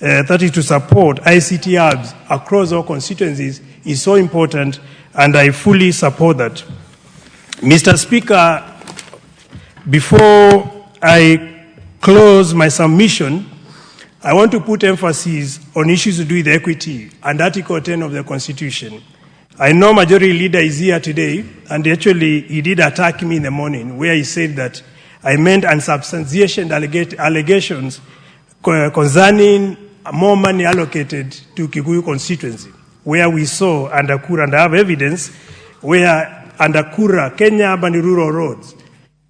that is to support ICT hubs across all constituencies, is so important, and I fully support that. Mr. Speaker, before I close my submission, I want to put emphasis on issues to do with equity and Article 10 of the Constitution. I know Majority Leader is here today, and actually he did attack me in the morning where he said that I meant unsubstantiated allegations concerning more money allocated to Kikuyu constituency, where we saw under Kura, and I have evidence, where under Kura, Kenya Urban Rural Roads,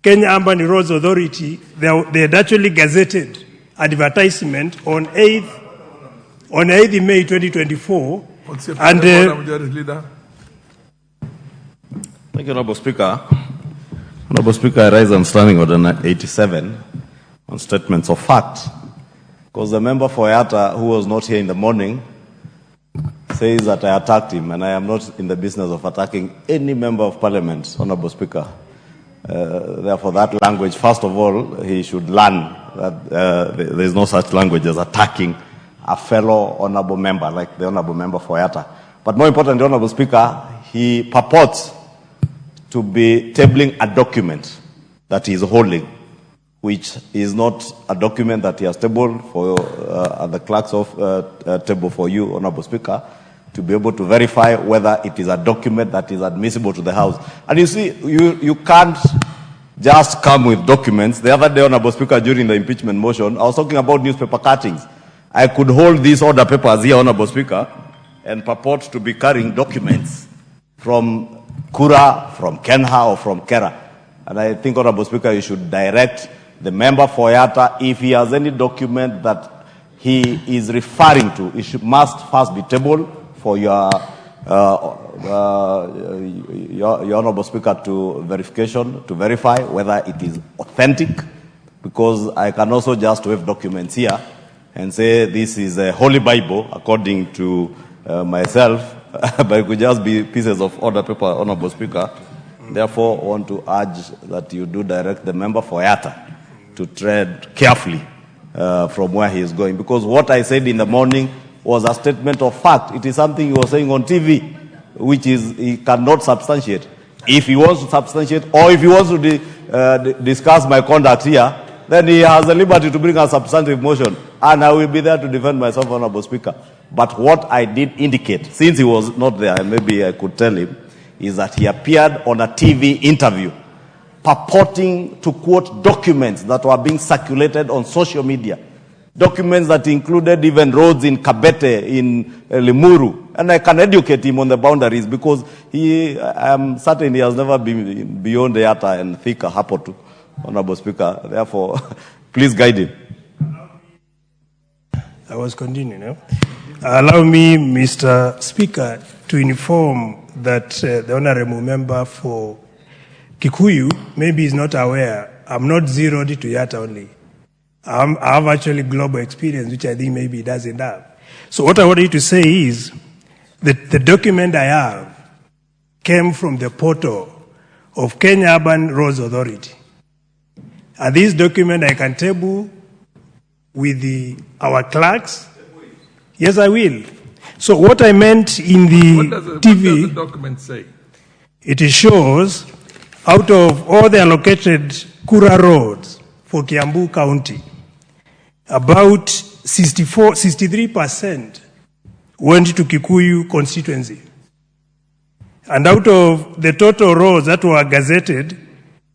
Kenya Urban Roads Authority, they had actually gazetted advertisement on 8th May 2024. And thank you, Honorable Speaker. Honorable Speaker, I rise on standing order 87 on statements of fact, because the member for Yatta, who was not here in the morning, says that I attacked him, and I am not in the business of attacking any member of Parliament, Honorable Speaker. Therefore, that language, first of all, he should learn that there is no such language as attacking a fellow honorable member, like the honorable member for Yatta. But more importantly, Honorable Speaker, he purports to be tabling a document that he is holding, which is not a document that he has tabled for the clerk's table for you, Honorable Speaker, to be able to verify whether it is a document that is admissible to the House. And you see, you can't just come with documents. The other day, Honorable Speaker, during the impeachment motion, I was talking about newspaper cuttings. I could hold these order papers here, Honorable Speaker, and purport to be carrying documents from Kura, from Kenha, or from Kera. And I think, Honorable Speaker, you should direct the member for Yatta, if he has any document that he is referring to, it must first be tabled for your Honorable Speaker to verification, to verify whether it is authentic, because I can also just wave documents here and say this is a Holy Bible according to myself, but it could just be pieces of order paper, Honorable Speaker. Therefore, I want to urge that you do direct the member for Yatta to tread carefully from where he is going, because what I said in the morning was a statement of fact. It is something he was saying on TV, which is he cannot substantiate. If he wants to substantiate, or if he wants to discuss my conduct here, then he has the liberty to bring a substantive motion, and I will be there to defend myself, Honorable Speaker. But what I did indicate, since he was not there, and maybe I could tell him, is that he appeared on a TV interview purporting to quote documents that were being circulated on social media. Documents that included even roads in Kabete, in Limuru. And I can educate him on the boundaries, because I'm certain he has never been beyond the Yatta and Thika, Hapotu, Honorable Speaker. Therefore, please guide him. I was continuing. Allow me, Mr. Speaker, to inform that the Honorable Member for Kikuyu maybe is not aware. I'm not zeroed to Yatta only. I have actually global experience, which I think maybe he doesn't have. So what I want you to say is that the document I have came from the portal of Kenya Urban Roads Authority. And this document I can table with our clerks. Yes, I will. So what I meant in the what does the document say? It shows out of all the allocated Kura roads for Kiambu County, about 63% went to Kikuyu constituency. And out of the total roads that were gazetted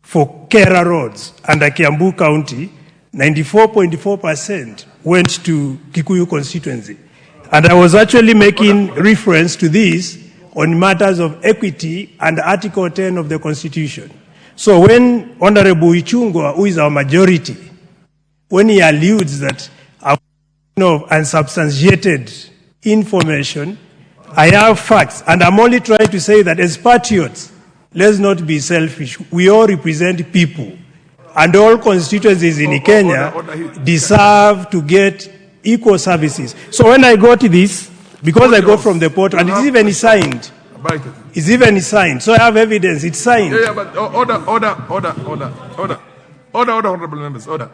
for Kera roads under Kiambu County, 94.4% went to Kikuyu constituency. And I was actually making reference to this on matters of equity and Article 10 of the Constitution. So when Honorable Ichung'wa, who is our majority, when he alludes that of unsubstantiated information, I have facts, and I'm only trying to say that as patriots, let's not be selfish. We all represent people, and all constituencies in Kenya deserve to get equal services. So when I got this, because I got from the portal, and it's even signed. It's even signed. So I have evidence. It's signed. Yeah, but order, honorable members, order.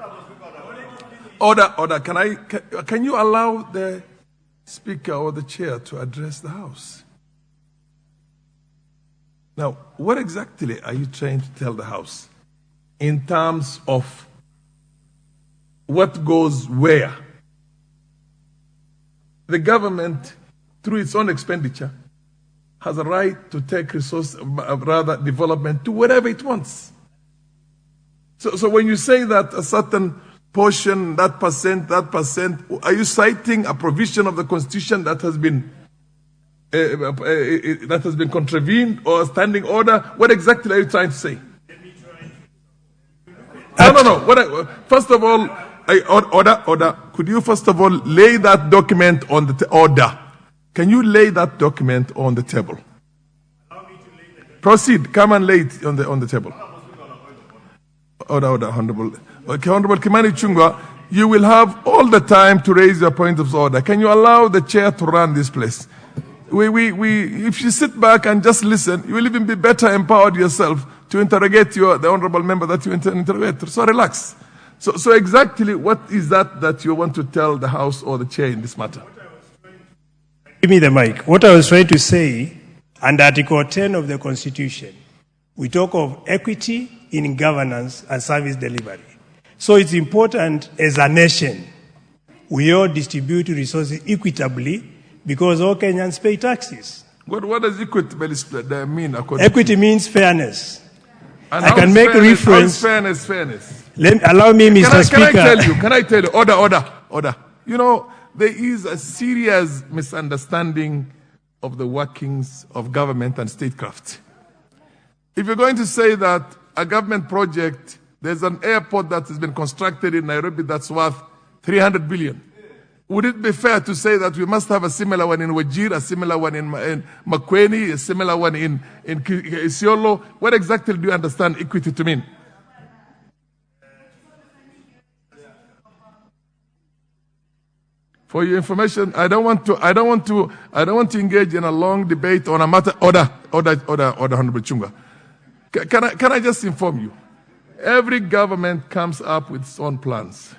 Order. Can you allow the Speaker or the Chair to address the House? Now, what exactly are you trying to tell the House in terms of what goes where? The government, through its own expenditure, has a right to take development to wherever it wants. So when you say that a certain portion, that percent, are you citing a provision of the Constitution that has been contravened or a standing order? What exactly are you trying to say? No. First of all, order. Could you first of all lay that document on the order? Can you lay that document on the table? Proceed. Come and lay it on the table. Order, Honorable. Okay, Honorable Kimani Ichung'wa, you will have all the time to raise your point of order. Can you allow the chair to run this place? If you sit back and just listen, you will even be better empowered yourself to interrogate the honorable member that you interrogate. So relax. So exactly what is that you want to tell the House or the chair in this matter? Give me the mic. What I was trying to say, under Article 10 of the Constitution, we talk of equity in governance and service delivery. So it's important as a nation, we all distribute resources equitably because all Kenyans pay taxes. What does equitable mean? Equity means fairness. And I can make a reference. Fairness. Allow me, Mr. Speaker. Can I tell you? Order. You know, there is a serious misunderstanding of the workings of government and statecraft. If you're going to say that a government project, there's an airport that has been constructed in Nairobi that's worth 300 billion. Would it be fair to say that we must have a similar one in Wajir, a similar one in Makueni, a similar one in Isiolo? What exactly do you understand equity to mean? For your information, I don't want to engage in a long debate on a matter. Order, Honorable Ichung'wa. Can I just inform you? Every government comes up with its own plans,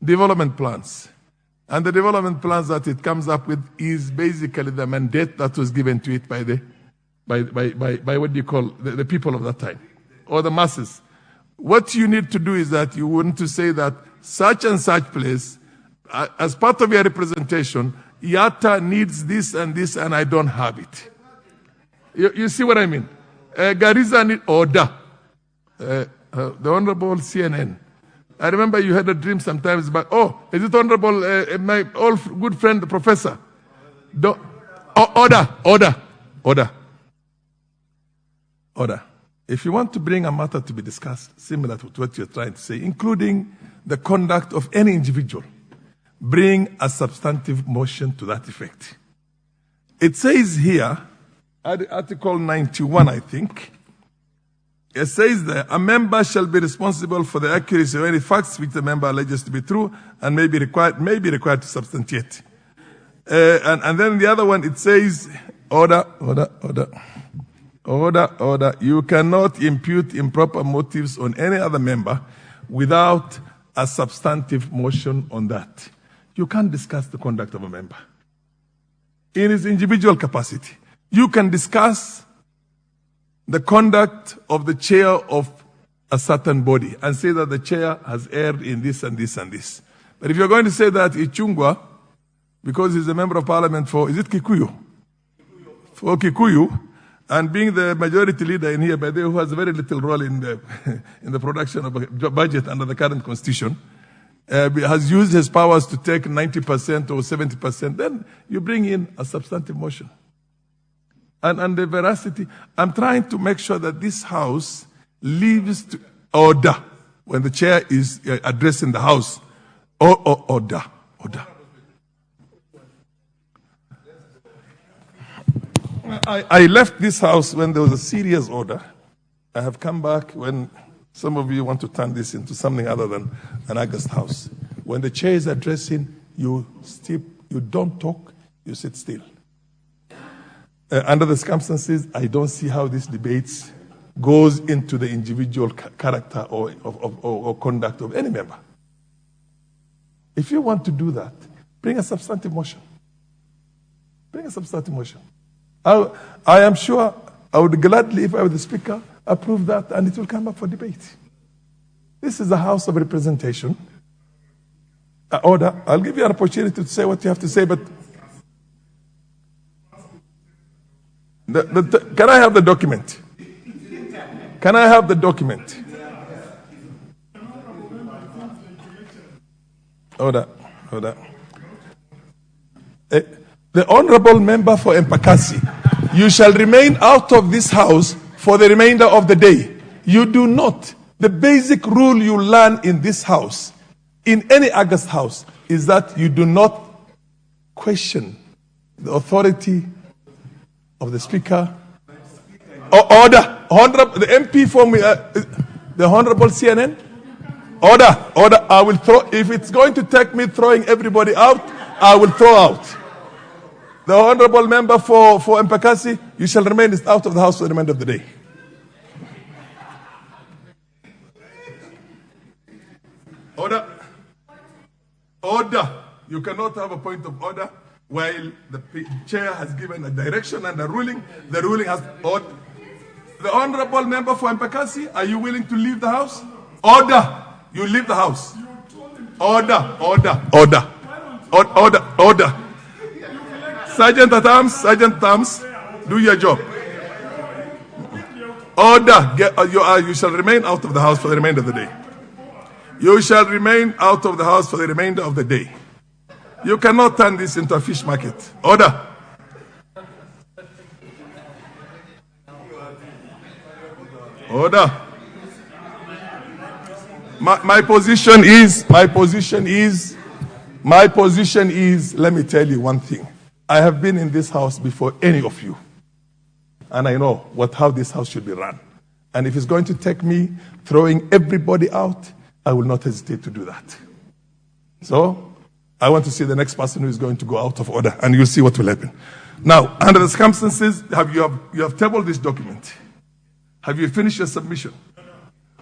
development plans. And the development plans that it comes up with is basically the mandate that was given to it by what do you call the people of that time, or the masses. What you need to do is that you want to say that such and such place, as part of your representation, Yatta needs this, and I don't have it. You see what I mean? Garissa needs order. The Honorable CNN. I remember you had a dream sometimes about, is it Honorable, my old good friend, the Professor? Order. If you want to bring a matter to be discussed, similar to what you're trying to say, including the conduct of any individual, bring a substantive motion to that effect. It says here, Article 91, I think, it says that a member shall be responsible for the accuracy of any facts which the member alleges to be true and may be required to substantiate. And then the other one, it says, order. You cannot impute improper motives on any other member without a substantive motion on that. You can't discuss the conduct of a member in his individual capacity. You can discuss the conduct of the chair of a certain body and say that the chair has erred in this and this and this. But if you're going to say that Ichung'wa, because he's a member of parliament for, is it Kikuyu? For Kikuyu, and being the majority leader in here, by the way, who has very little role in the production of a budget under the current constitution, has used his powers to take 90% or 70%, then you bring in a substantive motion. And the veracity, I'm trying to make sure that this House leaves to order when the chair is addressing the House. Order. I left this House when there was a serious order. I have come back when some of you want to turn this into something other than an August House. When the chair is addressing, you don't talk, you sit still. Under the circumstances, I don't see how this debate goes into the individual character or conduct of any member. If you want to do that, bring a substantive motion. Bring a substantive motion. I am sure I would gladly, if I were the Speaker, approve that and it will come up for debate. This is the House of Representation. Order. I'll give you an opportunity to say what you have to say, but can I have the document? Can I have the document? Order. The honorable member for Mpakasi, you shall remain out of this house for the remainder of the day. You do not. The basic rule you learn in this house, in any August house, is that you do not question the authority of the Speaker. Order. Honorable, the MP for me, the Honorable CNN. Order. I will throw, if it's going to take me throwing everybody out, I will throw out. The honorable member for Mpakasi, you shall remain out of the house for the remainder of the day. Order. You cannot have a point of order while the chair has given a direction and a ruling. The ruling has order. The honorable member for Mpakasi, are you willing to leave the house? Order. You leave the house. Order. Sergeant at arms, do your job. Order. You shall remain out of the house for the remainder of the day. You shall remain out of the house for the remainder of the day. You cannot turn this into a fish market. Order. My position is, let me tell you one thing. I have been in this house before any of you. And I know how this house should be run. And if it's going to take me throwing everybody out, I will not hesitate to do that. So, I want to see the next person who is going to go out of order, and you'll see what will happen. Now, under the circumstances, you have tabled this document. Have you finished your submission?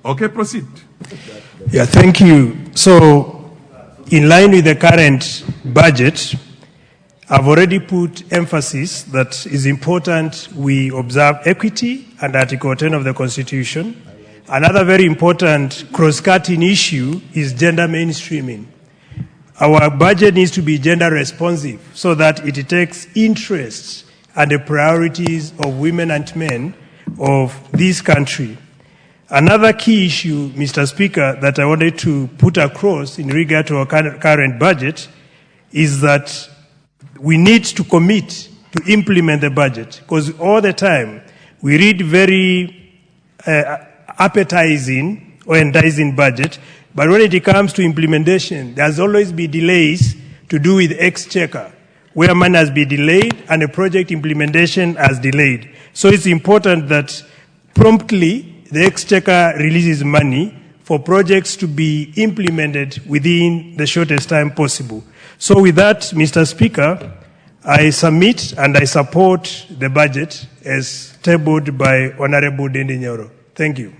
Okay, proceed. Yeah, thank you. So, in line with the current budget, I've already put emphasis that it's important we observe equity and Article 10 of the Constitution. Another very important cross-cutting issue is gender mainstreaming. Our budget needs to be gender responsive so that it takes interests and the priorities of women and men of this country. Another key issue, Mr. Speaker, that I wanted to put across in regard to our current budget is that we need to commit to implement the budget, because all the time we read very appetizing or enticing budget, but when it comes to implementation, there's always been delays to do with exchequer, where money has been delayed and the project implementation has delayed. So it's important that promptly the exchequer releases money for projects to be implemented within the shortest time possible. So with that, Mr. Speaker, I submit and I support the budget as tabled by Honorable Dendi Nyoro. Thank you.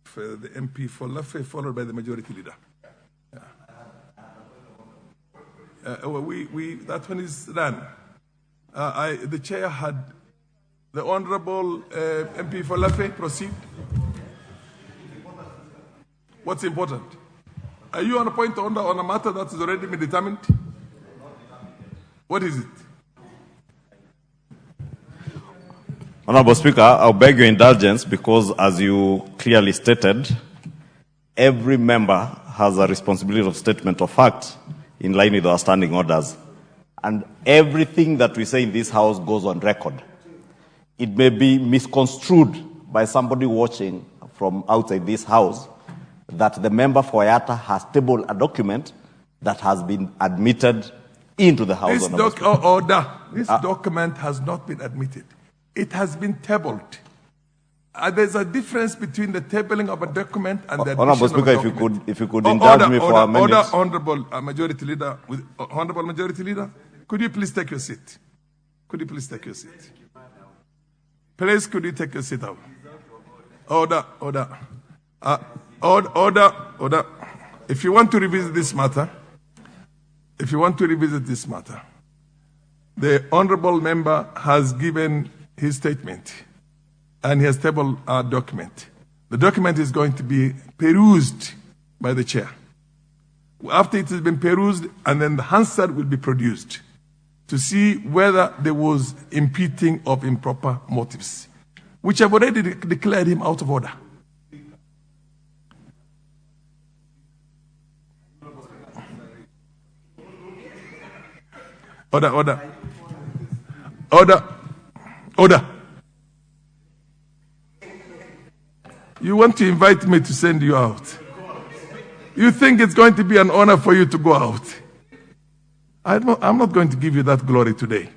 For the MP for Lafay, followed by the majority leader. Yeah. That one is done. The chair had the Honorable MP for Lafay proceed. What's important? Are you on a point on a matter that has already been determined? What is it? Honorable Speaker, I'll beg your indulgence because, as you clearly stated, every member has a responsibility of statement of fact in line with our standing orders. And everything that we say in this House goes on record. It may be misconstrued by somebody watching from outside this House that the member for Yatta has tabled a document that has been admitted into the House. This document has not been admitted. It has been tabled. There's a difference between the tabling of a document and the admission Honorable Speaker, of a document. if you could indulge me for a minute. Honorable Majority Leader, Honorable Majority Leader, could you please take your seat? Could you please take your seat? Please, could you take your seat out? Order. Order. If you want to revisit this matter, the honorable member has given his statement and he has tabled a document. The document is going to be perused by the chair. After it has been perused, and then the answer will be produced to see whether there was imputing of improper motives, which have already declared him out of order. Order. You want to invite me to send you out? You think it's going to be an honor for you to go out? I'm not going to give you that glory today.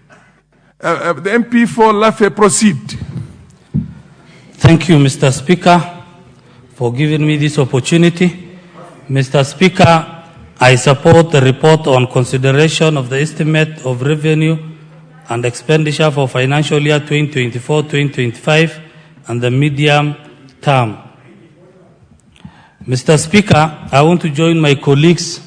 The MP for Lafe, proceed. Thank you, Mr. Speaker, for giving me this opportunity. Mr. Speaker, I support the report on consideration of the estimate of revenue and expenditure for financial year 2024-2025 and the medium term. Mr. Speaker, I want to join my colleagues